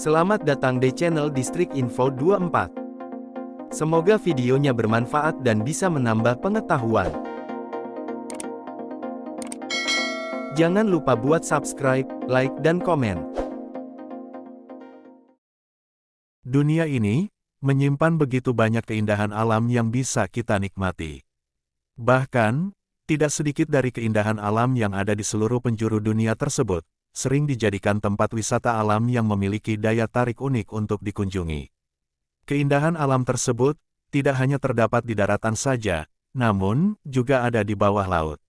Selamat datang di channel Distrik Info 24. Semoga videonya bermanfaat dan bisa menambah pengetahuan. Jangan lupa buat subscribe, like, dan komen. Dunia ini menyimpan begitu banyak keindahan alam yang bisa kita nikmati. Bahkan, tidak sedikit dari keindahan alam yang ada di seluruh penjuru dunia tersebut sering dijadikan tempat wisata alam yang memiliki daya tarik unik untuk dikunjungi. Keindahan alam tersebut tidak hanya terdapat di daratan saja, namun juga ada di bawah laut.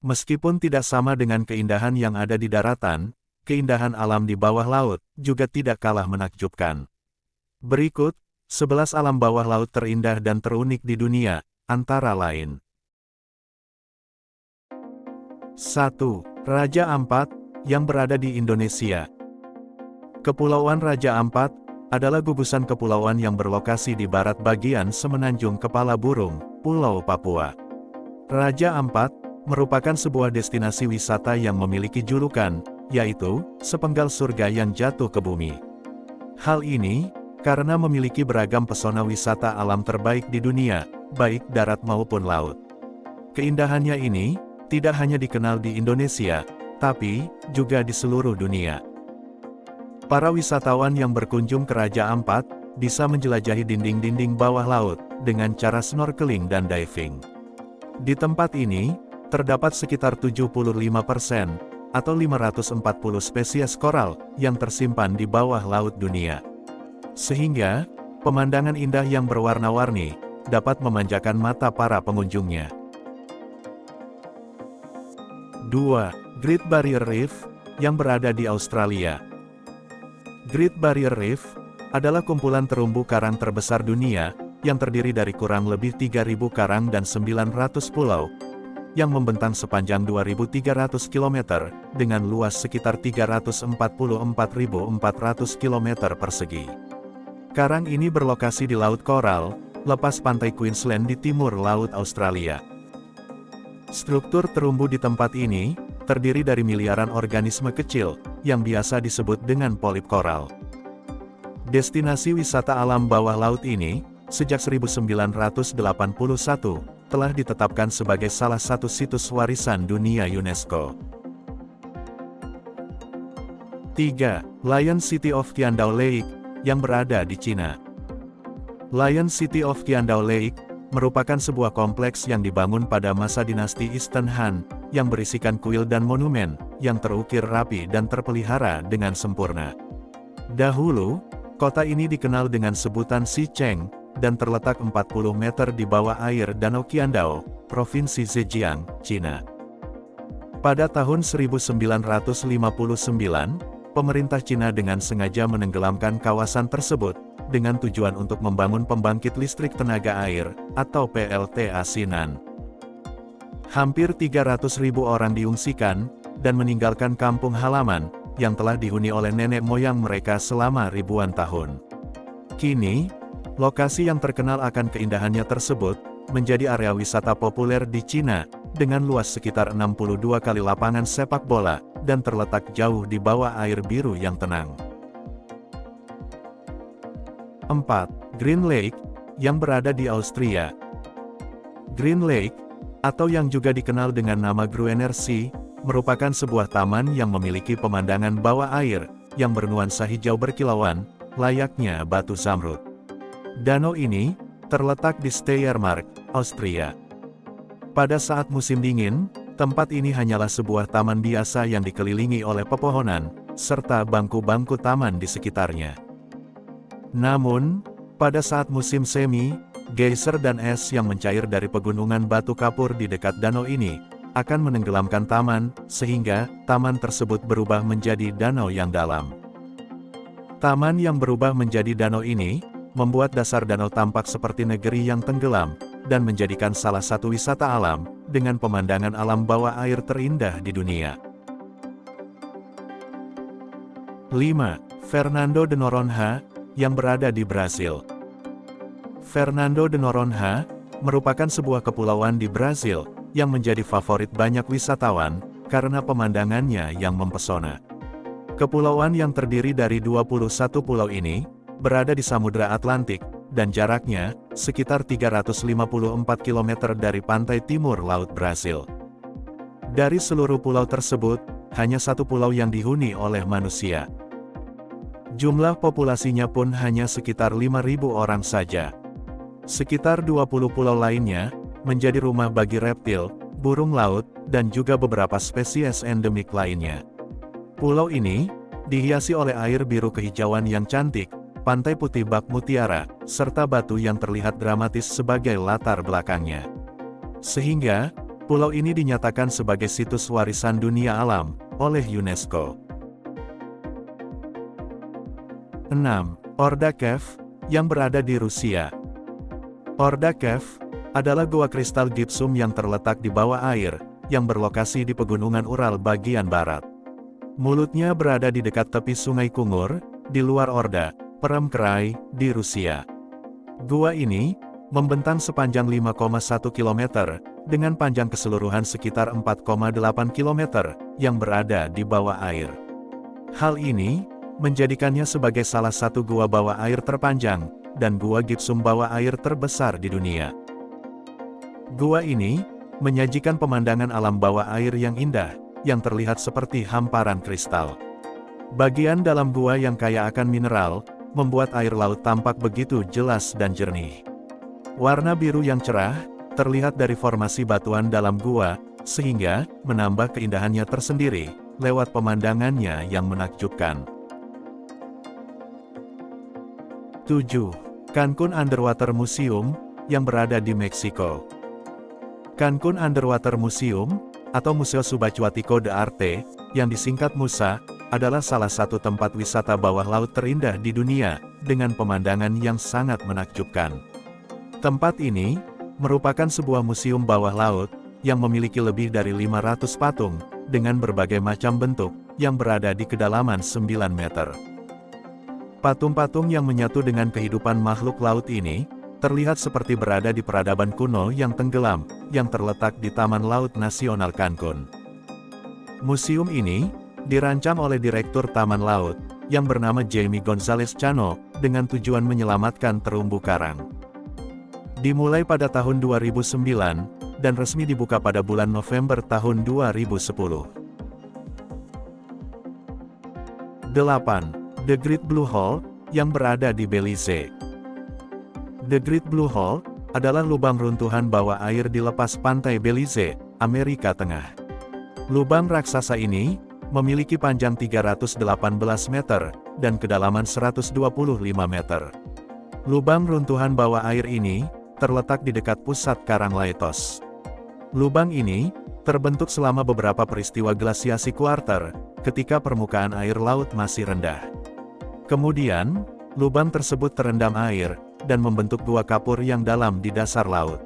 Meskipun tidak sama dengan keindahan yang ada di daratan, keindahan alam di bawah laut juga tidak kalah menakjubkan. Berikut 11 alam bawah laut terindah dan terunik di dunia, antara lain. 1. Raja Ampat, yang berada di Indonesia. Kepulauan Raja Ampat adalah gugusan kepulauan yang berlokasi di barat bagian semenanjung Kepala Burung, Pulau Papua. Raja Ampat merupakan sebuah destinasi wisata yang memiliki julukan, yaitu sepenggal surga yang jatuh ke bumi. Hal ini karena memiliki beragam pesona wisata alam terbaik di dunia, baik darat maupun laut. Keindahannya ini tidak hanya dikenal di Indonesia, tapi juga di seluruh dunia. Para wisatawan yang berkunjung ke Raja Ampat bisa menjelajahi dinding-dinding bawah laut dengan cara snorkeling dan diving. Di tempat ini, terdapat sekitar 75% atau 540 spesies koral yang tersimpan di bawah laut dunia. Sehingga, pemandangan indah yang berwarna-warni dapat memanjakan mata para pengunjungnya. 2. Great Barrier Reef, yang berada di Australia. Great Barrier Reef adalah kumpulan terumbu karang terbesar dunia, yang terdiri dari kurang lebih 3.000 karang dan 900 pulau, yang membentang sepanjang 2.300 km, dengan luas sekitar 344.400 km persegi. Karang ini berlokasi di Laut Coral, lepas pantai Queensland di timur Laut Australia. Struktur terumbu di tempat ini terdiri dari miliaran organisme kecil, yang biasa disebut dengan polip koral. Destinasi wisata alam bawah laut ini, sejak 1981, telah ditetapkan sebagai salah satu situs warisan dunia UNESCO. 3. Lion City of Qandao Lake, yang berada di Cina. Lion City of Qandao Lake merupakan sebuah kompleks yang dibangun pada masa dinasti Eastern Han, yang berisikan kuil dan monumen, yang terukir rapi dan terpelihara dengan sempurna. Dahulu, kota ini dikenal dengan sebutan Xicheng, dan terletak 40 meter di bawah air Danau Qandao, Provinsi Zhejiang, Cina. Pada tahun 1959, pemerintah Cina dengan sengaja menenggelamkan kawasan tersebut, dengan tujuan untuk membangun pembangkit listrik tenaga air, atau PLTA Sinan. Hampir 300.000 orang diungsikan, dan meninggalkan kampung halaman, yang telah dihuni oleh nenek moyang mereka selama ribuan tahun. Kini, lokasi yang terkenal akan keindahannya tersebut, menjadi area wisata populer di Cina, dengan luas sekitar 62 kali lapangan sepak bola, dan terletak jauh di bawah air biru yang tenang. 4. Green Lake, yang berada di Austria. Green Lake, atau yang juga dikenal dengan nama Grüner See, merupakan sebuah taman yang memiliki pemandangan bawah air, yang bernuansa hijau berkilauan, layaknya batu zamrud. Danau ini terletak di Steiermark, Austria. Pada saat musim dingin, tempat ini hanyalah sebuah taman biasa yang dikelilingi oleh pepohonan, serta bangku-bangku taman di sekitarnya. Namun, pada saat musim semi, geyser dan es yang mencair dari pegunungan batu kapur di dekat danau ini, akan menenggelamkan taman, sehingga taman tersebut berubah menjadi danau yang dalam. Taman yang berubah menjadi danau ini, membuat dasar danau tampak seperti negeri yang tenggelam, dan menjadikan salah satu wisata alam, dengan pemandangan alam bawah air terindah di dunia. 5. Fernando de Noronha, yang berada di Brasil. Fernando de Noronha merupakan sebuah kepulauan di Brasil, yang menjadi favorit banyak wisatawan, karena pemandangannya yang mempesona. Kepulauan yang terdiri dari 21 pulau ini, berada di Samudra Atlantik, dan jaraknya, sekitar 354 km dari pantai timur Laut Brasil. Dari seluruh pulau tersebut, hanya satu pulau yang dihuni oleh manusia. Jumlah populasinya pun hanya sekitar 5.000 orang saja. Sekitar 20 pulau lainnya, menjadi rumah bagi reptil, burung laut, dan juga beberapa spesies endemik lainnya. Pulau ini, dihiasi oleh air biru kehijauan yang cantik, pantai putih bak mutiara, serta batu yang terlihat dramatis sebagai latar belakangnya. Sehingga, pulau ini dinyatakan sebagai situs warisan dunia alam, oleh UNESCO. 6. Orda Cave, yang berada di Rusia. Orda Cave, adalah gua kristal gipsum yang terletak di bawah air, yang berlokasi di pegunungan Ural bagian barat. Mulutnya berada di dekat tepi Sungai Kungur, di luar Orda, Perem Krai, di Rusia. Gua ini, membentang sepanjang 5,1 km, dengan panjang keseluruhan sekitar 4,8 km, yang berada di bawah air. Hal ini, menjadikannya sebagai salah satu gua bawah air terpanjang, dan gua gipsum bawah air terbesar di dunia. Gua ini, menyajikan pemandangan alam bawah air yang indah, yang terlihat seperti hamparan kristal. Bagian dalam gua yang kaya akan mineral, membuat air laut tampak begitu jelas dan jernih. Warna biru yang cerah, terlihat dari formasi batuan dalam gua, sehingga, menambah keindahannya tersendiri, lewat pemandangannya yang menakjubkan. 7. Cancun Underwater Museum, yang berada di Meksiko. Cancun Underwater Museum, atau Museo Subacuático de Arte, yang disingkat MUSA, adalah salah satu tempat wisata bawah laut terindah di dunia, dengan pemandangan yang sangat menakjubkan. Tempat ini, merupakan sebuah museum bawah laut, yang memiliki lebih dari 500 patung, dengan berbagai macam bentuk, yang berada di kedalaman 9 meter. Patung-patung yang menyatu dengan kehidupan makhluk laut ini, terlihat seperti berada di peradaban kuno yang tenggelam, yang terletak di Taman Laut Nasional Cancun. Museum ini, dirancang oleh Direktur Taman Laut, yang bernama Jaime González Cano, dengan tujuan menyelamatkan terumbu karang. Dimulai pada tahun 2009, dan resmi dibuka pada bulan November tahun 2010. 8. The Great Blue Hole, yang berada di Belize. The Great Blue Hole, adalah lubang runtuhan bawah air di lepas pantai Belize, Amerika Tengah. Lubang raksasa ini, memiliki panjang 318 meter, dan kedalaman 125 meter. Lubang runtuhan bawah air ini, terletak di dekat pusat Karang Laitos. Lubang ini, terbentuk selama beberapa peristiwa glasiasi kuarter, ketika permukaan air laut masih rendah. Kemudian, lubang tersebut terendam air, dan membentuk gua kapur yang dalam di dasar laut.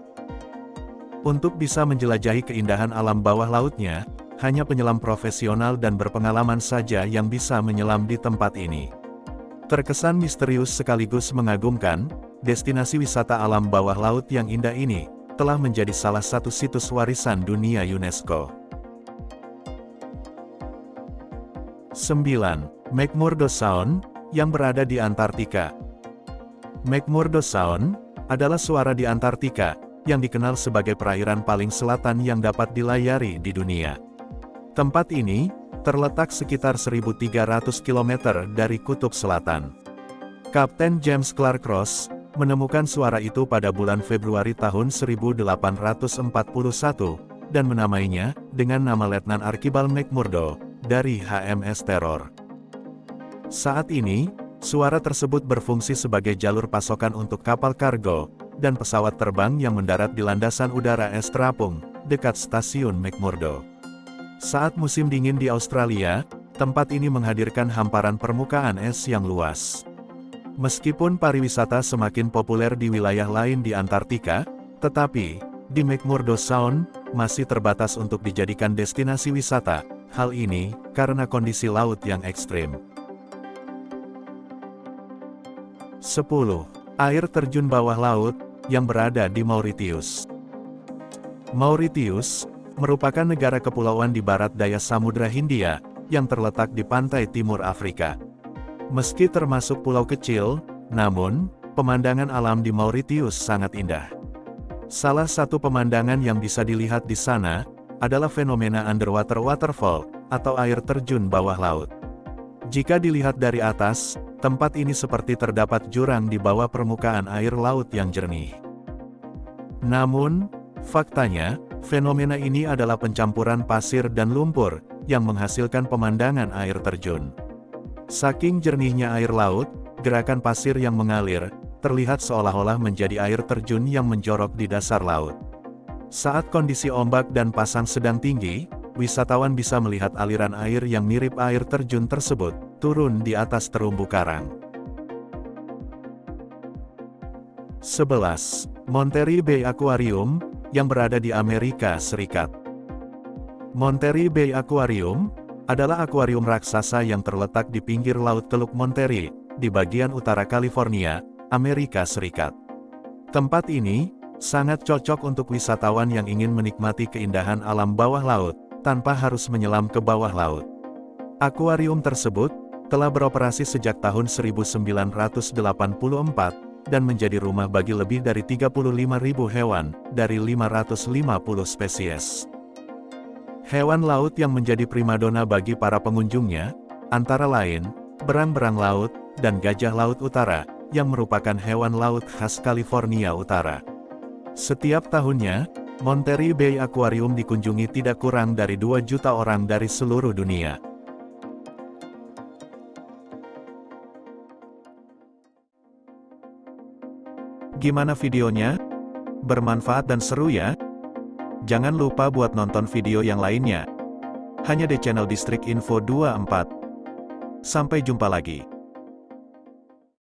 Untuk bisa menjelajahi keindahan alam bawah lautnya, hanya penyelam profesional dan berpengalaman saja yang bisa menyelam di tempat ini. Terkesan misterius sekaligus mengagumkan, destinasi wisata alam bawah laut yang indah ini, telah menjadi salah satu situs warisan dunia UNESCO. 9. McMurdo Sound, yang berada di Antartika. McMurdo Sound, adalah suara di Antartika, yang dikenal sebagai perairan paling selatan yang dapat dilayari di dunia. Tempat ini, terletak sekitar 1.300 km dari kutub selatan. Kapten James Clark Ross, menemukan suara itu pada bulan Februari tahun 1841, dan menamainya, dengan nama Letnan Archibald McMurdo, dari HMS Terror. Saat ini, suara tersebut berfungsi sebagai jalur pasokan untuk kapal kargo, dan pesawat terbang yang mendarat di landasan udara Estrapung, dekat stasiun McMurdo. Saat musim dingin di Australia, tempat ini menghadirkan hamparan permukaan es yang luas. Meskipun pariwisata semakin populer di wilayah lain di Antartika, tetapi, di McMurdo Sound, masih terbatas untuk dijadikan destinasi wisata, hal ini, karena kondisi laut yang ekstrim. 10. Air terjun bawah laut, yang berada di Mauritius. Mauritius, merupakan negara kepulauan di barat daya Samudra Hindia, yang terletak di pantai timur Afrika. Meski termasuk pulau kecil, namun, pemandangan alam di Mauritius sangat indah. Salah satu pemandangan yang bisa dilihat di sana, adalah fenomena underwater waterfall, atau air terjun bawah laut. Jika dilihat dari atas, tempat ini seperti terdapat jurang di bawah permukaan air laut yang jernih. Namun, faktanya, fenomena ini adalah pencampuran pasir dan lumpur, yang menghasilkan pemandangan air terjun. Saking jernihnya air laut, gerakan pasir yang mengalir, terlihat seolah-olah menjadi air terjun yang menjorok di dasar laut. Saat kondisi ombak dan pasang sedang tinggi, wisatawan bisa melihat aliran air yang mirip air terjun tersebut, turun di atas terumbu karang. 11. Monterey Bay Aquarium, yang berada di Amerika Serikat. Monterey Bay Aquarium, adalah akuarium raksasa yang terletak di pinggir laut Teluk Monterey, di bagian utara California, Amerika Serikat. Tempat ini, sangat cocok untuk wisatawan yang ingin menikmati keindahan alam bawah laut, tanpa harus menyelam ke bawah laut. Akuarium tersebut, telah beroperasi sejak tahun 1984, dan menjadi rumah bagi lebih dari 35.000 hewan, dari 550 spesies. Hewan laut yang menjadi primadona bagi para pengunjungnya, antara lain, berang-berang laut, dan gajah laut utara, yang merupakan hewan laut khas California Utara. Setiap tahunnya, Monterey Bay Aquarium dikunjungi tidak kurang dari 2 juta orang dari seluruh dunia. Gimana videonya? Bermanfaat dan seru ya? Jangan lupa buat nonton video yang lainnya. Hanya di channel Distrik Info 24. Sampai jumpa lagi.